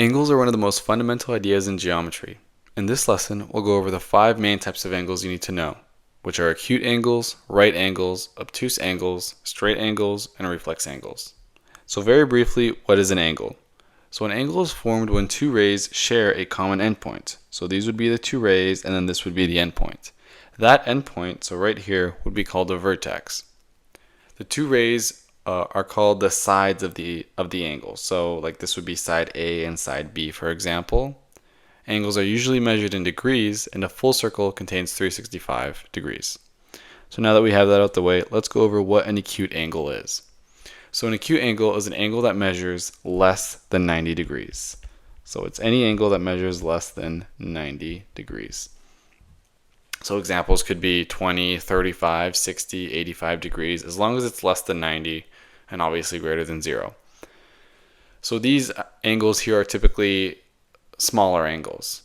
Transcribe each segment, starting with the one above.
Angles are one of the most fundamental ideas in geometry. In this lesson, we'll go over the 5 main types of angles you need to know, which are acute angles, right angles, obtuse angles, straight angles, and reflex angles. So very briefly, what is an angle? So an angle is formed when two rays share a common endpoint. So these would be the two rays, and then this would be the endpoint. That endpoint, so right here, would be called a vertex. The two rays are called the sides of the angle. So like this would be side A and side B, for example. Angles are usually measured in degrees, and a full circle contains 365 degrees. So now that we have that out the way, let's go over what an acute angle is. So an acute angle is an angle that measures less than 90 degrees. So it's any angle that measures less than 90 degrees. So examples could be 20, 35, 60, 85 degrees, as long as it's less than 90 and obviously greater than 0. So these angles here are typically smaller angles.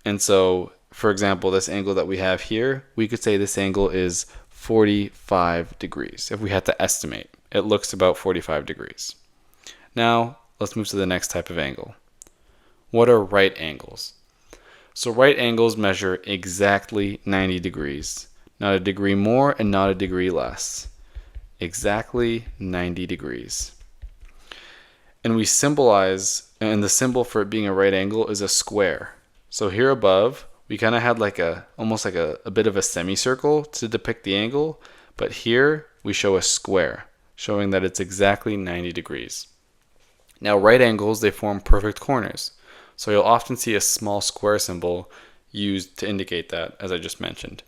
And so, for example, this angle that we have here, we could say this angle is 45 degrees. If we had to estimate, it looks about 45 degrees. Now, let's move to the next type of angle. What are right angles? So right angles measure exactly 90 degrees. Not a degree more and not a degree less. Exactly 90 degrees. And we symbolize, and the symbol for it being a right angle is a square. So here above, we kind of had like almost like a bit of a semicircle to depict the angle, but here we show a square, showing that it's exactly 90 degrees. Now right angles, they form perfect corners. So you'll often see a small square symbol used to indicate that, as I just mentioned.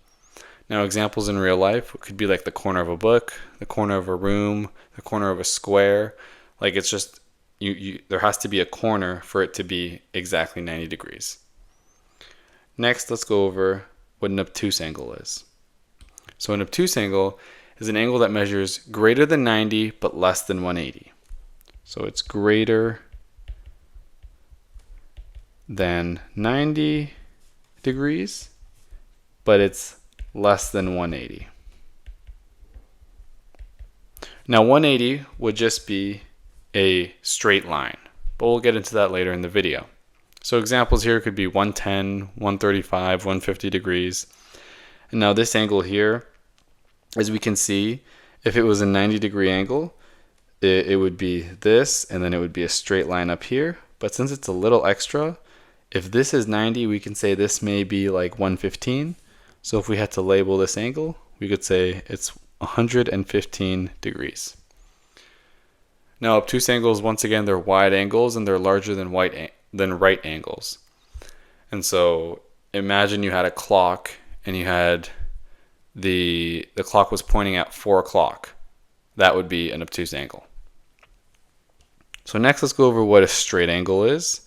Now examples in real life could be like the corner of a book, the corner of a room, the corner of a square. Like it's just, there has to be a corner for it to be exactly 90 degrees. Next, let's go over what an obtuse angle is. So an obtuse angle is an angle that measures greater than 90 but less than 180. So it's greater than 90 degrees, but it's less than 180. Now 180 would just be a straight line, but we'll get into that later in the video. So examples here could be 110, 135, 150 degrees. And now this angle here, as we can see, if it was a 90-degree angle, it would be this, and then it would be a straight line up here. But since it's a little extra, if this is 90, we can say this may be like 115. So if we had to label this angle, we could say it's 115 degrees. Now obtuse angles, once again, they're wide angles and they're larger than right angles. And so imagine you had a clock and you had the clock was pointing at 4 o'clock. That would be an obtuse angle. So next, let's go over what a straight angle is.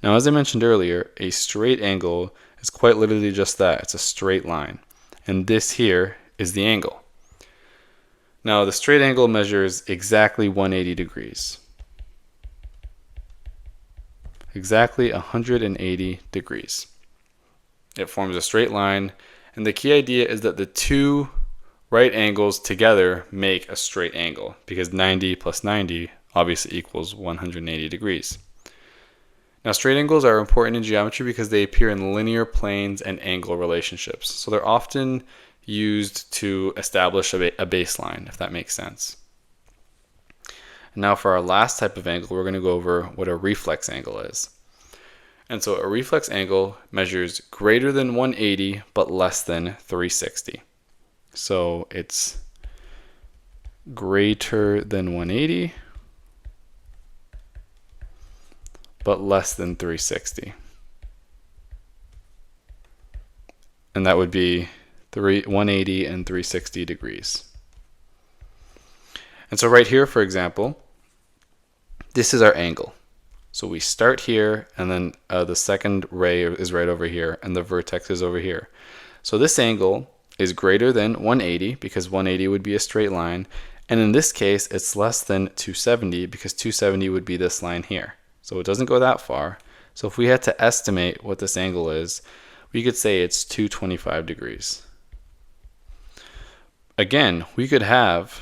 Now, as I mentioned earlier, a straight angle is quite literally just that. It's a straight line. And this here is the angle. Now, the straight angle measures exactly 180 degrees. Exactly 180 degrees. It forms a straight line. And the key idea is that the two right angles together make a straight angle, because 90 plus 90 obviously equals 180 degrees. Now, straight angles are important in geometry because they appear in linear planes and angle relationships. So they're often used to establish a baseline, if that makes sense. And now for our last type of angle, we're going to go over what a reflex angle is. And so a reflex angle measures greater than 180 but less than 360. So it's greater than 180 but less than 360. And that would be 180 and 360 degrees. And so right here, for example, this is our angle. So we start here, and then the second ray is right over here, and the vertex is over here. So this angle is greater than 180 because 180 would be a straight line, and in this case, it's less than 270 because 270 would be this line here. So it doesn't go that far. So if we had to estimate what this angle is, we could say it's 225 degrees. Again, we could have,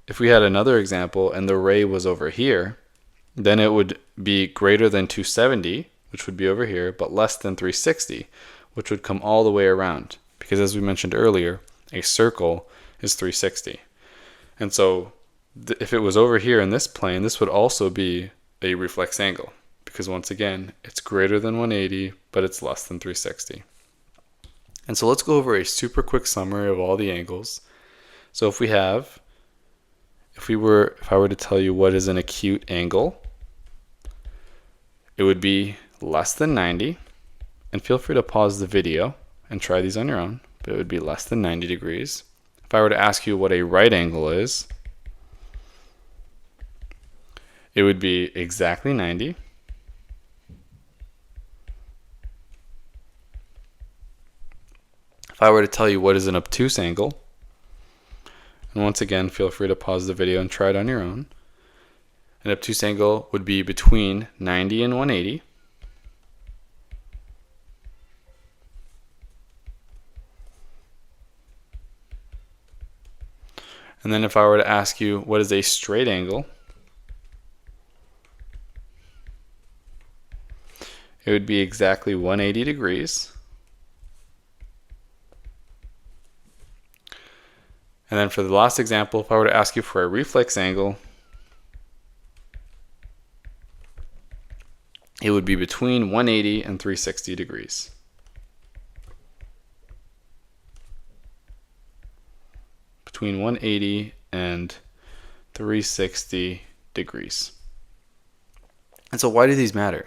if we had another example and the ray was over here, then it would be greater than 270, which would be over here, but less than 360, which would come all the way around. Because as we mentioned earlier, a circle is 360. And so if it was over here in this plane, this would also be a reflex angle. Because once again, it's greater than 180, but it's less than 360. And so let's go over a super quick summary of all the angles. So if I were to tell you what is an acute angle, it would be less than 90. And feel free to pause the video and try these on your own, but it would be less than 90 degrees. If I were to ask you what a right angle is, it would be exactly 90. If I were to tell you what is an obtuse angle, and once again, feel free to pause the video and try it on your own. An obtuse angle would be between 90 and 180. And then if I were to ask you what is a straight angle, it would be exactly 180 degrees. And then for the last example, if I were to ask you for a reflex angle, it would be between 180 and 360 degrees. Between 180 and 360 degrees. And so why do these matter?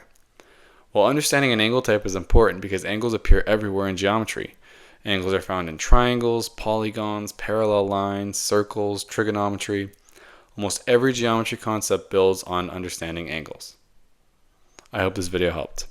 Well, understanding an angle type is important because angles appear everywhere in geometry. Angles are found in triangles, polygons, parallel lines, circles, trigonometry. Almost every geometry concept builds on understanding angles. I hope this video helped.